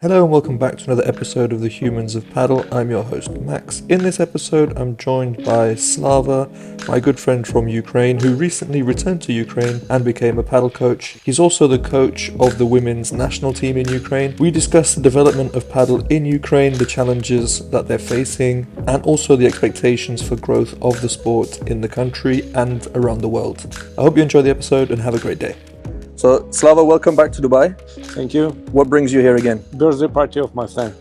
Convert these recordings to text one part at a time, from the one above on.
Hello and welcome back to another episode of the Humans of Paddle. I'm your host Max. In this episode I'm joined by Slava, my good friend from Ukraine, who recently returned to Ukraine and became a paddle coach. He's also the coach of the women's national team in Ukraine. We discuss the development of paddle in Ukraine, the challenges that they're facing, and also the expectations for growth of the sport in the country and around the world. I hope you enjoy the episode and have a great day. So Slava, welcome back to Dubai. Thank you. What brings you here again? Birthday party of my friend.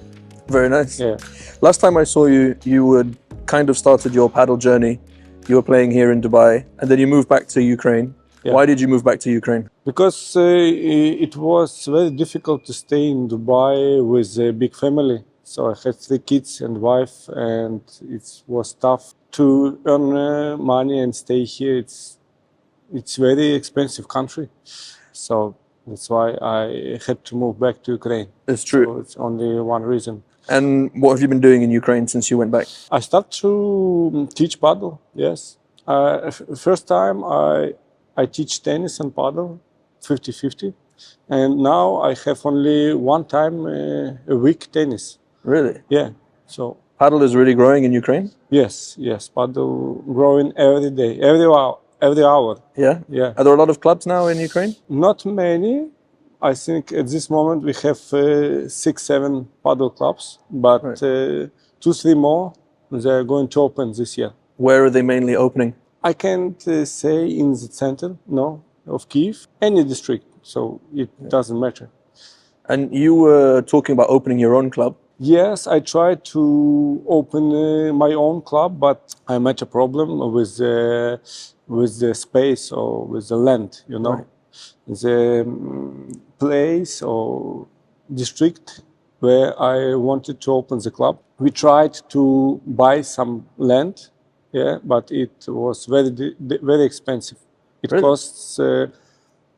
Very nice. Yeah. Last time I saw you, you had kind of started your paddle journey. You were playing here in Dubai, and then you moved back to Ukraine. Yeah. Why did you move back to Ukraine? Because it was very difficult to stay in Dubai with a big family. So I had 3 kids and wife, and it was tough to earn money and stay here. It's very expensive country. So that's why I had to move back to Ukraine. It's true. So it's only one reason. And what have you been doing in Ukraine since you went back? I started to teach paddle, yes. First time I teach tennis and paddle, 50-50. And now I have only one time a week tennis. Really? Yeah, so. Paddle is really growing in Ukraine? Yes, paddle growing every day, every hour. Yeah? Yeah. Are there a lot of clubs now in Ukraine? Not many. I think at this moment we have 6-7 paddle clubs, but Right. 2-3 more they are going to open this year. Where are they mainly opening? I can't say in the center, no, of Kyiv, any district, so it doesn't matter. And you were talking about opening your own club. Yes, I tried to open my own club, but I met a problem with the space or with the land, you know. Right. The place or district where I wanted to open the club. We tried to buy some land, yeah, but it was very expensive. It Really? costs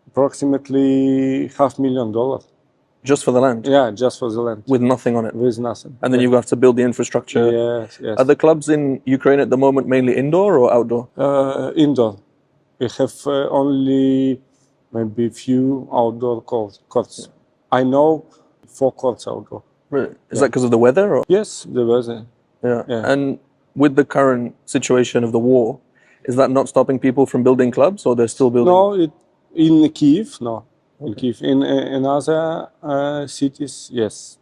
approximately $500,000. Just for the land? Yeah, just for the land. With nothing on it? With nothing. And then you have to build the infrastructure. Yes. Are the clubs in Ukraine at the moment mainly indoor or outdoor? Indoor. We have only maybe few outdoor courts. I know 4 courts outdoor. Really? Is that because of the weather? Or? Yes, the weather. Yeah. Yeah. And with the current situation of the war, is that not stopping people from building clubs, or they're still building? No, in Kyiv, no. In Kyiv. In other cities, yes.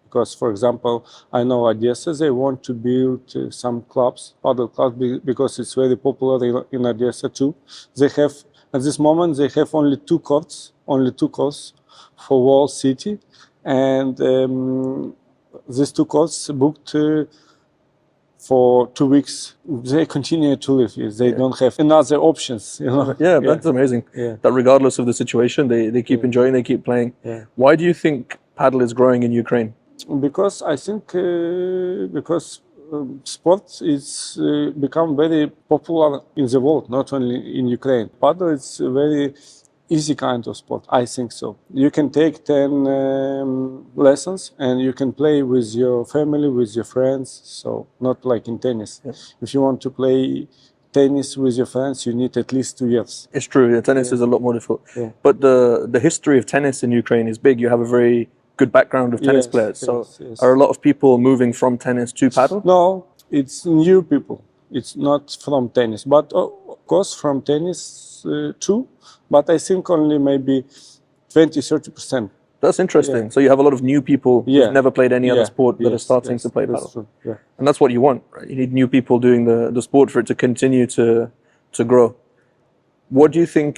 Because, for example, I know Odesa, they want to build some clubs, paddle clubs, because it's very popular in Odesa too. They have, at this moment, they have only two courts for whole city. And these 2 courts booked for 2 weeks. They continue to live. They don't have another options, you know. Yeah, that's amazing. Yeah. That regardless of the situation, they keep enjoying, they keep playing. Yeah. Why do you think paddle is growing in Ukraine? Because I think sport is become very popular in the world, not only in Ukraine. Paddle is a very easy kind of sport, I think so. You can take 10 lessons and you can play with your family, with your friends, so not like in tennis. Yeah. If you want to play tennis with your friends, you need at least 2 years. It's true, tennis is a lot more difficult. Yeah. But the history of tennis in Ukraine is big. You have a very good background of tennis players. So Yes. are a lot of people moving from tennis to paddle? No, it's new people. It's not from tennis, but of course from tennis too. But I think only maybe 20-30%. That's interesting. Yeah. So you have a lot of new people Yeah. who've never played any other sport that are starting to play that's paddle. true. Yeah. And that's what you want, right? You need new people doing the sport for it to continue to grow. What do you think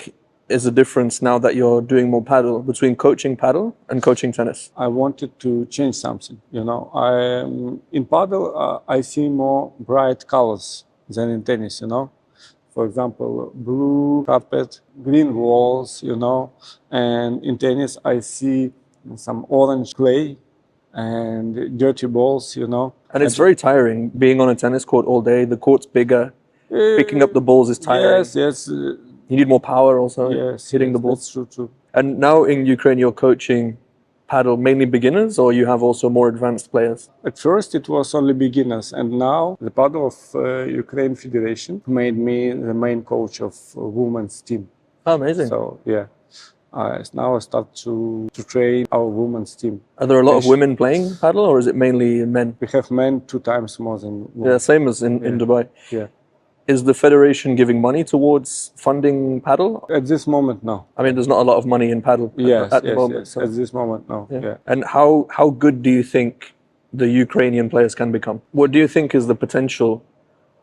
is the difference now that you're doing more paddle between coaching paddle and coaching tennis? I wanted to change something. You know, in paddle I see more bright colors than in tennis. You know, for example, blue carpet, green walls. You know, and in tennis I see some orange clay and dirty balls. You know, And it's very tiring being on a tennis court all day. The court's bigger. Picking up the balls is tiring. Yes. You need more power also, Yes, hitting the ball. That's true. And now in Ukraine, you're coaching paddle mainly beginners, or you have also more advanced players? At first it was only beginners, and now the Padel Ukraine Federation made me the main coach of women's team. Oh, amazing. So yeah, Now I start to train our women's team. Are there a lot of Nation- women playing paddle, or is it mainly men? We have men 2 times more than women. Yeah, same as in Dubai. Yeah. Is the federation giving money towards funding paddle? At this moment, no. I mean, there's not a lot of money in paddle Yes, at the moment. yes. So, At this moment, no. Yeah. And how good do you think the Ukrainian players can become? What do you think is the potential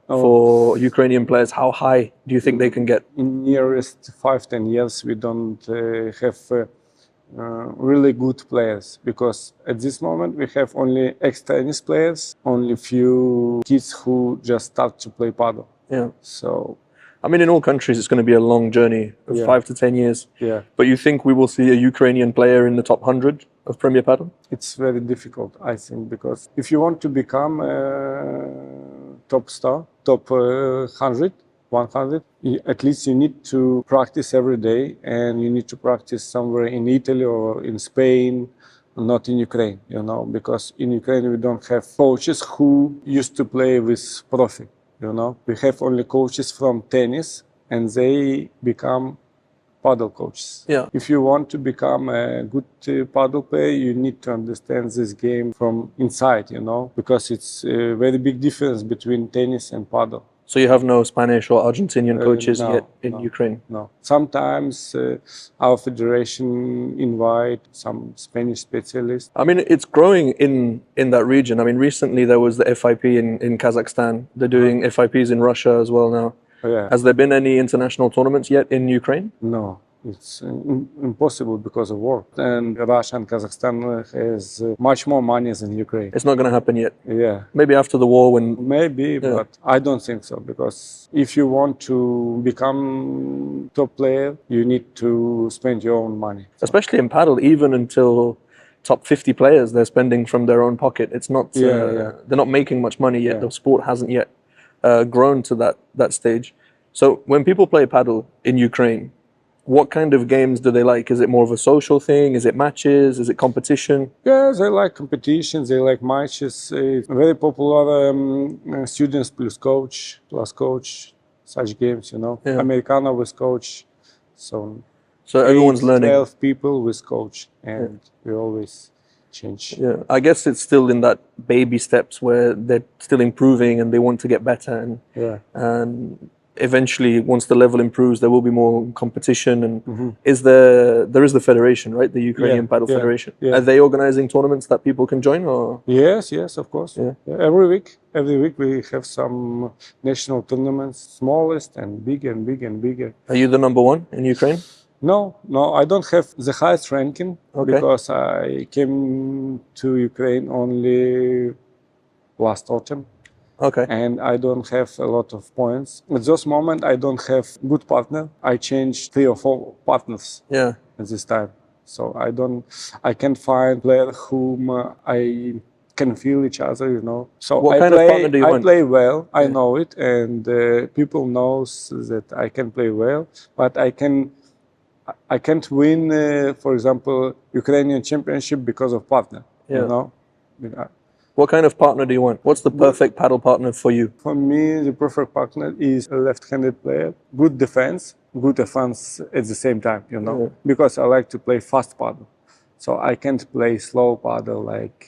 for Ukrainian players? How high do you think they can get? In nearest 5-10 years, we don't have really good players, because at this moment we have only ex-tennis players, only few kids who just start to play paddle. Yeah. So I mean, in all countries, it's going to be a long journey of 5 to 10 years. yeah, But you think we will see a Ukrainian player in the top 100 of Premier Paddle? it's very difficult, I think, because if you want to become a top star, top 100, 100, at least you need to practice every day, and you need to practice somewhere in Italy or in Spain, not in Ukraine, because in Ukraine we don't have coaches who used to play with profi, We have only coaches from tennis, and they become paddle coaches. Yeah. If you want to become a good paddle player, you need to understand this game from inside, because it's a very big difference between tennis and paddle. So you have no Spanish or Argentinian coaches No, yet in no. Ukraine? No. Sometimes our federation invite some Spanish specialists. I mean, it's growing in that region. I mean, recently there was the FIP in Kazakhstan. They're doing FIPs in Russia as well now. Yeah. Has there been any international tournaments yet in Ukraine? No. It's impossible because of war. And Russia and Kazakhstan has much more money than Ukraine. It's not going to happen yet. Yeah. Maybe after the war when... Maybe, but I don't think so, because if you want to become top player, you need to spend your own money. Especially in paddle, even until top 50 players, they're spending from their own pocket. It's not... They're not making much money yet. The sport hasn't yet grown to that stage. So when people play paddle in Ukraine, what kind of games do they like? Is it more of a social thing? Is it matches? Is it competition? Yeah, they like competitions. They like matches. It's very popular. Students plus coach, such games. Yeah. Americano with coach. So everyone's learning. 12 people with coach, and we always change. Yeah, I guess it's still in that baby steps where they're still improving and they want to get better, and eventually, once the level improves, there will be more competition. And there is the federation, right? The Ukrainian Padel Federation. Yeah. Are they organizing tournaments that people can join? Or Yes, of course. Yeah. Every week we have some national tournaments, smallest and big and big and bigger. Are you the number one in Ukraine? No, I don't have the highest ranking, because I came to Ukraine only last autumn. Okay. And I don't have a lot of points. At this moment, I don't have good partner. I changed 3 or 4 partners at this time. So I can't find player whom I can feel each other, So what kind of partner do you want? I play well, I know it, and people knows that I can play well, but I can't win, for example, Ukrainian championship because of partner, What kind of partner do you want? What's the perfect paddle partner for you? For me, the perfect partner is a left-handed player, good defense at the same time, because I like to play fast paddle. So I can't play slow paddle like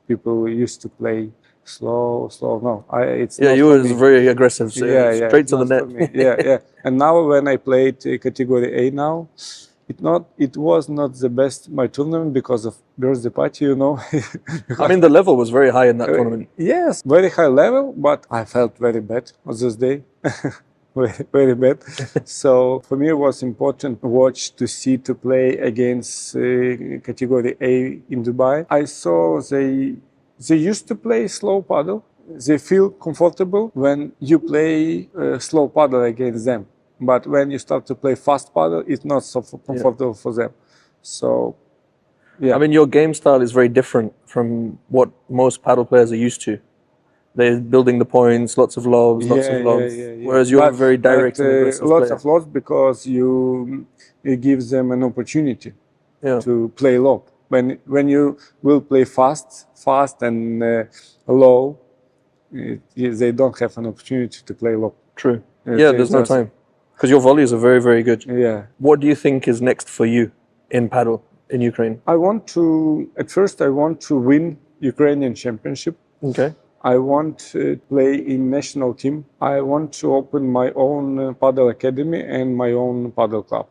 people used to play slow. No, it's not you for was me. very aggressive, straight to the net. Yeah. And now when I played category A now, it was not the best my tournament because of birthday party, I mean, the level was very high in that tournament. Yes, very high level, but I felt very bad on this day. Very, very bad. So for me, it was important to play against category A in Dubai. I saw they used to play slow paddle. They feel comfortable when you play slow paddle against them. But when you start to play fast paddle, it's not so comfortable for them. So, I mean, your game style is very different from what most paddle players are used to. They're building the points, lots of lobs, whereas you're very direct and aggressive lots player. of lobs because it gives them an opportunity to play lob. When you will play fast and low, they don't have an opportunity to play lob. True. There's no time. Because your volleys are very, very good. Yeah. What do you think is next for you in paddle in Ukraine? At first, I want to win Ukrainian championship. Okay. I want to play in national team. I want to open my own paddle academy and my own paddle club.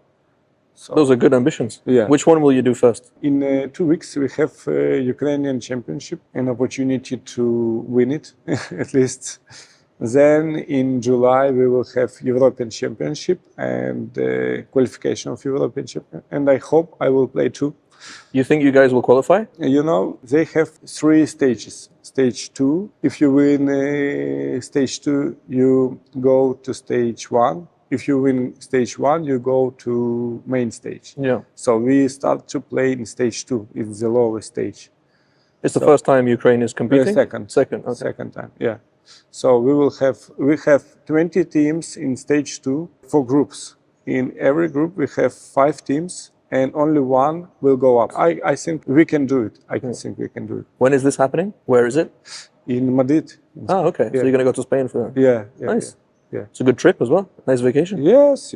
So, Those are good ambitions. Yeah. Which one will you do first? in 2 weeks, we have Ukrainian championship, an opportunity to win it, at least. Then in July, we will have European championship and qualification of European championship. And I hope I will play too. You think you guys will qualify? You know, they have 3 stages. Stage 2, if you win stage 2, you go to stage 1. If you win stage 1, you go to main stage. Yeah. So we start to play in stage 2. It's the lowest stage. It's the first time Ukraine is competing? Second. Second, okay. Second time, yeah. So we have 20 teams in stage 2 for groups. In every group, we have 5 teams, and only one will go up. I think we can do it. I think we can do it. When is this happening? Where is it? In Madrid. Oh, okay. So you're going to go to Spain for that? Yeah. Nice. Yeah. It's a good trip as well. Nice vacation. Yes.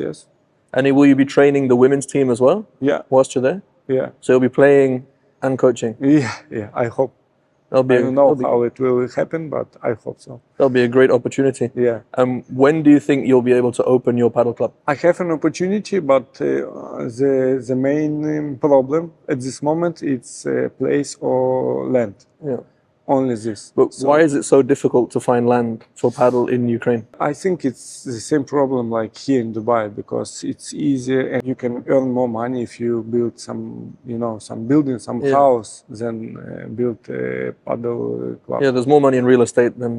And will you be training the women's team as well Yeah. whilst you're there? Yeah. So you'll be playing and coaching? Yeah. I hope. I don't know how it will happen, but I hope so. That'll be a great opportunity. Yeah. When do you think you'll be able to open your paddle club? I have an opportunity, but the main problem at this moment it's place or land. Yeah. Only this. But why is it so difficult to find land for paddle in Ukraine? I think it's the same problem like here in Dubai, because it's easier and you can earn more money if you build some building, some house, than build a paddle club. Yeah, there's more money in real estate than...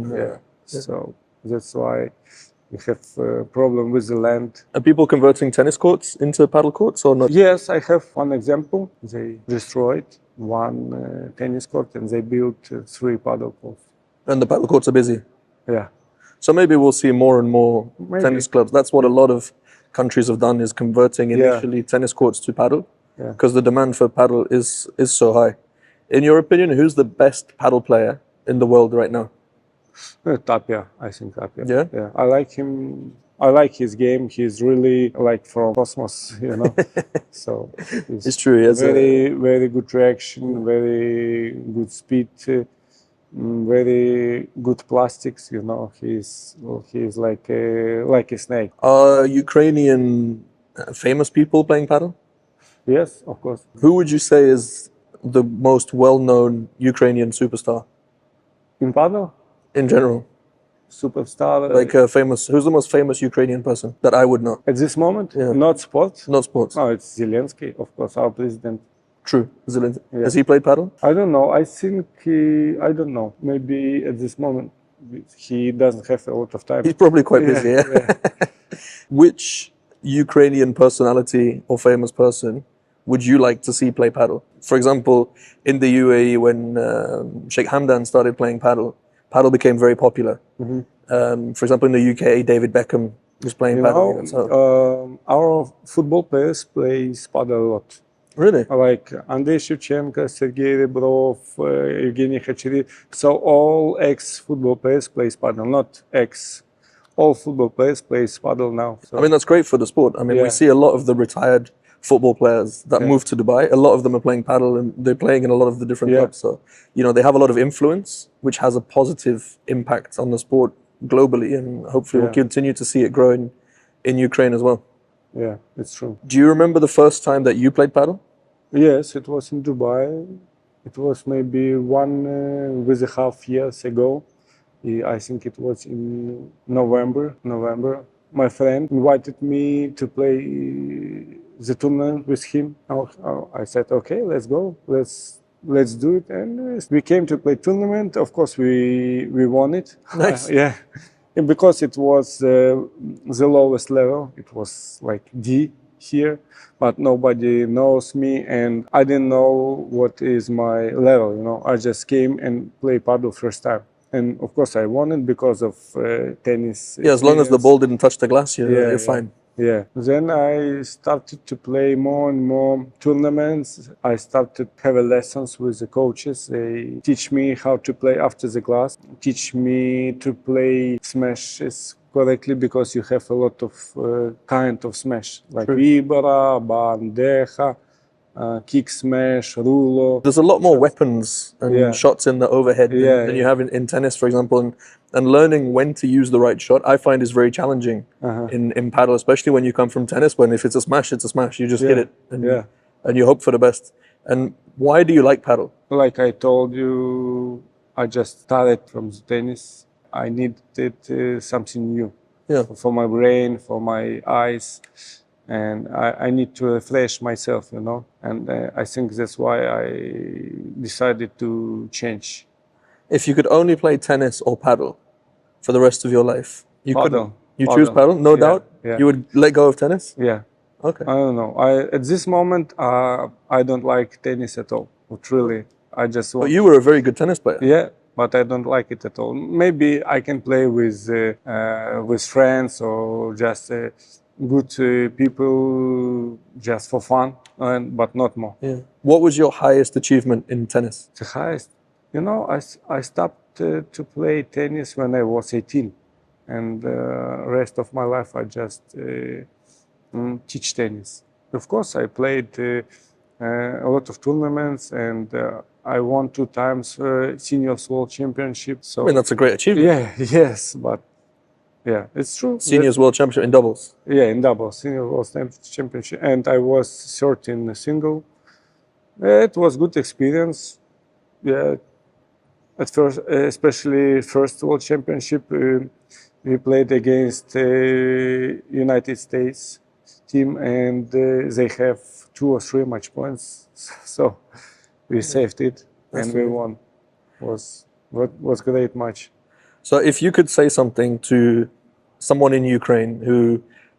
So that's why we have a problem with the land. Are people converting tennis courts into paddle courts or not? Yes, I have one example. They destroyed one tennis court and they built 3 paddle courts. And the paddle courts are busy? Yeah. So maybe we'll see more and more tennis clubs. That's what a lot of countries have done, is converting initially tennis courts to paddle, because the demand for paddle is so high. In your opinion, who's the best paddle player in the world right now? Tapia, I think Tapia. Yeah? I like him. I like his game. He's really like from cosmos, So it's true. He has very good reaction, very good speed, very good plastics. He's like a snake. Are Ukrainian famous people playing paddle? Yes, of course. Who would you say is the most well-known Ukrainian superstar In paddle? in general? Superstar. Like who's the most famous Ukrainian person that I would know? At this moment? Yeah. Not sports? Not sports. No, it's Zelensky, of course, our president. True. Has he played paddle? I don't know. I think I don't know. Maybe at this moment he doesn't have a lot of time. He's probably quite busy, yeah. Which Ukrainian personality or famous person would you like to see play paddle? For example, in the UAE, when Sheikh Hamdan started playing paddle became very popular. For example, in the UK, David Beckham was playing paddle. Our football players play paddle a lot. Really? Like Andrei Shevchenko, Sergei Rebrov, Evgeny Khacheri. So all ex-football players play paddle, not ex. All football players play paddle now. So. I mean, that's great for the sport. I mean, we see a lot of the retired football players that move to Dubai. A lot of them are playing paddle and they're playing in a lot of the different clubs. So, they have a lot of influence, which has a positive impact on the sport globally. And hopefully we'll continue to see it grow in Ukraine as well. Yeah, it's true. Do you remember the first time that you played paddle? Yes, it was in Dubai. It was maybe 1.5 years ago. I think it was in November. My friend invited me to play the tournament with him. I said, okay, let's go. Let's do it. And we came to play tournament. Of course, we won it. Nice. Yeah. And because it was the lowest level, it was like D here, but nobody knows me and I didn't know what is my level, I just came and played paddle first time. And of course I won it because of tennis. Yeah, as long as the ball didn't touch the glass, you're fine. Yeah. Then I started to play more and more tournaments. I started to have lessons with the coaches. They teach me how to play after the glass, teach me to play smashes correctly because you have a lot of kind of smash, like True. vibra, bandeja, kick smash, rulo. There's a lot more weapons and Yeah. shots in the overhead Yeah, than you yeah. have in tennis, for example. And learning when to use the right shot, I find is very challenging in paddle, especially when you come from tennis, when if it's a smash, it's a smash. You just hit Yeah, it and, yeah. and you hope for the best. And why do you like paddle? Like I told you, I just started from the tennis. I needed something new Yeah. for my brain, for my eyes, and I need to refresh myself, you know. And I think that's why I decided to change. If you could only play tennis or paddle for the rest of your life, you couldn't. Paddle. You choose paddle, no Yeah, doubt. yeah. You would let go of tennis. Yeah. Okay. I don't know. At this moment, I don't like tennis at all. But really, I just want. But you were a very good tennis player. Yeah, but I don't like it at all. Maybe I can play with friends or just good people just for fun, but not more. Yeah. What was your highest achievement in tennis? The highest, you know, I stopped to play tennis when I was 18, and rest of my life I just teach tennis. Of course, I played a lot of tournaments and I won 2 times seniors world championship. So I mean, that's a great achievement. yeah, yes, but yeah, it's true. Seniors World Championship in doubles. Yeah, in double senior world championship, and I was third in single. It was good experience. Yeah, at first, especially first world championship, we played against United States team, and they have 2 or 3 match points, so we saved it and we won. Was great match. So if you could say something to someone in Ukraine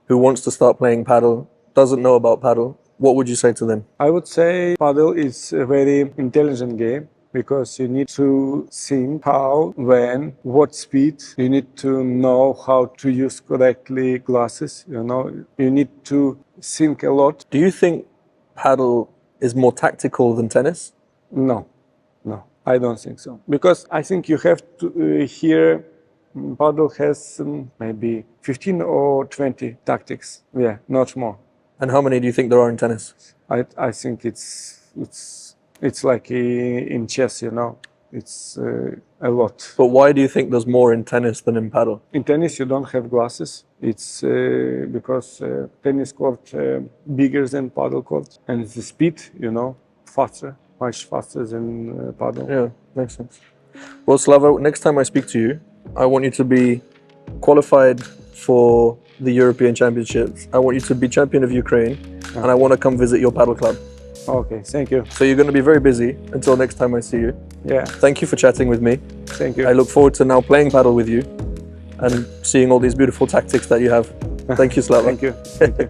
who wants to start playing paddle, doesn't know about paddle, what would you say to them? I would say paddle is a very intelligent game because you need to think how, when, what speed. You need to know how to use correctly glasses. You know, you need to think a lot. Do you think paddle is more tactical than tennis? No, I don't think so. Because I think you have to here. Paddle has maybe 15 or 20 tactics. Yeah, not more. And how many do you think there are in tennis? I think it's like in chess, you know. It's a lot. But why do you think there's more in tennis than in paddle? In tennis, you don't have glasses. It's because tennis court bigger than paddle court, and the speed, you know, faster, much faster than paddle. Yeah, makes sense. Well, Slava, next time I speak to you, I want you to be qualified for the European Championships. I want you to be champion of Ukraine, and I want to come visit your paddle club. Okay, thank you. So you're going to be very busy until next time I see you. Yeah, Thank you for chatting with me. thank you. I look forward to now playing paddle with you and seeing all these beautiful tactics that you have. Thank you, Slava. Thank you. Thank you.